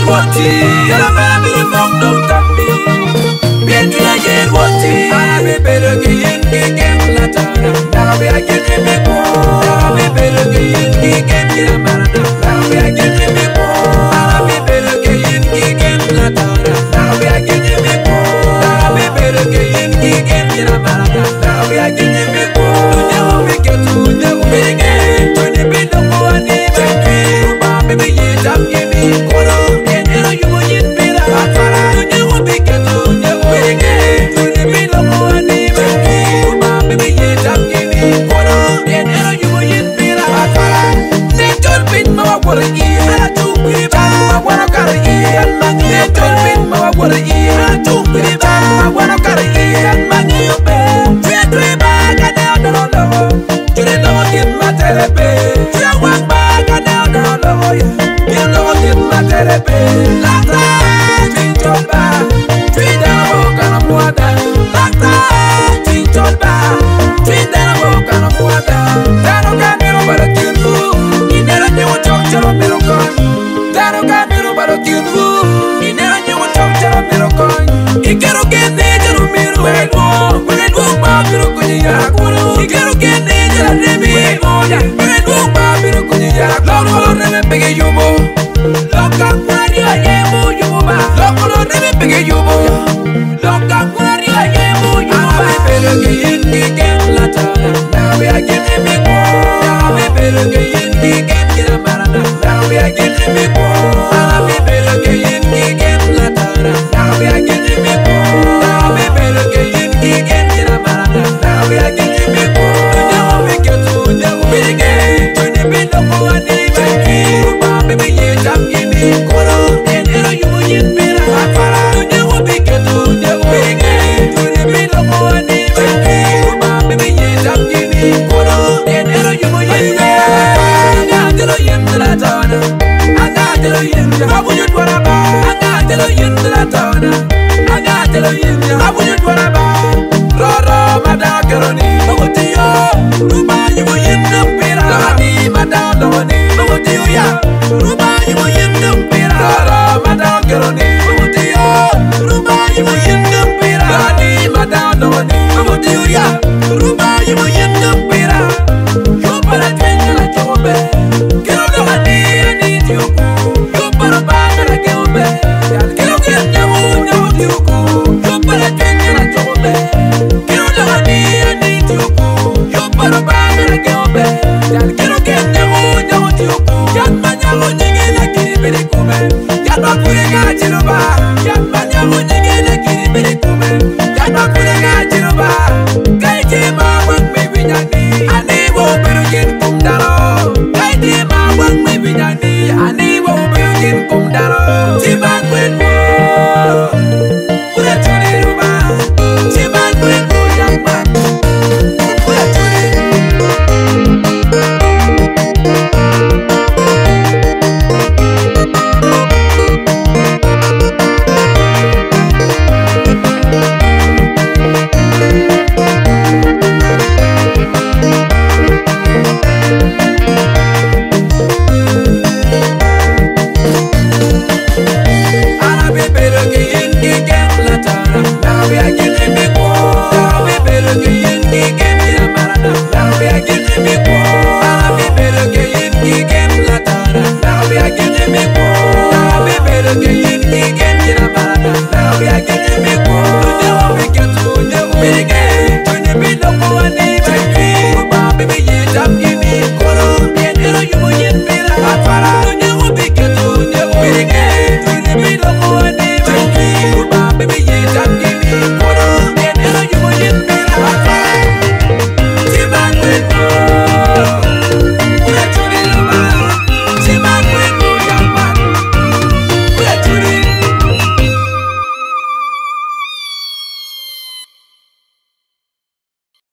jen woti yala mera mi mong dum tambi bien dina jen woti ana be belo ke yin ke kem la tana na be a jen me ko ana be belo ke yin ke kem la marana na be a jen me ko ana be belo ke yin ke kem la tana na be a jen me ko ana be belo ke yin ke kem la marana na be a jen me ko dunya mo be ke dunya mo be ke to ni be do ko ani be ba be be ye jam ke ni ko no en ero yu mo yin pira atara dunya mo be ke dunya mo be ke to ni be do ko ani be ba be be ye jam ke ni ko no en ero yu mo yin pira atara ne tol bin ma wa wala yi ala tu bi ba ma wala kar yi an ma ne tol bin ma wa wala yi ala tu bi ba ma wala kar yi an ma ni yo be twe ba ka de do lo tire do yin ma tere be twe wa ba ka de do lo ya yin do yin ma tere be la tra tin tol ba twe da mo ka na mo da la tra tin tol ba twe da mo ka na mo da da no ka mi ro ba la tin bu inera ni wo chok chalo mi ro kon da no ka mi ro ba la tin bu inera ni wo chok chalo mi ro kon ikero ke ne jalo mi ro ba ba mi ro ko ni ya ko ikero ke ne jalo ne mi mo ya ba mi ro ko ni ya lo ne me pege yubo loka kwari aye mo yubo ba lo ne me pege yubo loka kwari aye mo yubo ba pero ke yin ni ke la ta na we a ke me ko na we pero ke yin ni ke la marana na we a ke me ko na we pero ke yin ni ke la ta na we a ke me ko na we pero ke yin ni ke la marana na we a ke me ko na we ke tu na we ke tu ni be do ko ani be ki ba be be ye jam ki ni ko no en ero yu yin pira atara na we ke tu na we ke tu ni be do ko ani be ki ba be be ye jam ki ni ko no en ero yu yin pira anga jelo yin la tana anga jelo yin abu yu dwara ba anga jelo yin la tana anga jelo yin abu yu dwara ba ro mada garoni otiyo ruba yu yin pira ni mada loni otiyo ya ruba yu yin pira ro mada garoni otiyo ruba yu yin pira ni mada loni otiyo ya ruba yu yin pira yo para twenga chobe quiero lo ani ani tiuku yo para baga ke obe quiero que nyawo nyawo tiuku yo para twenga chobe quiero lo ani ani tiuku yo para baga ke obe quiero que nyawo nyawo tiuku yan manyawo nyinge na kiri bere kube yan bakure ga chiruba yan manyawo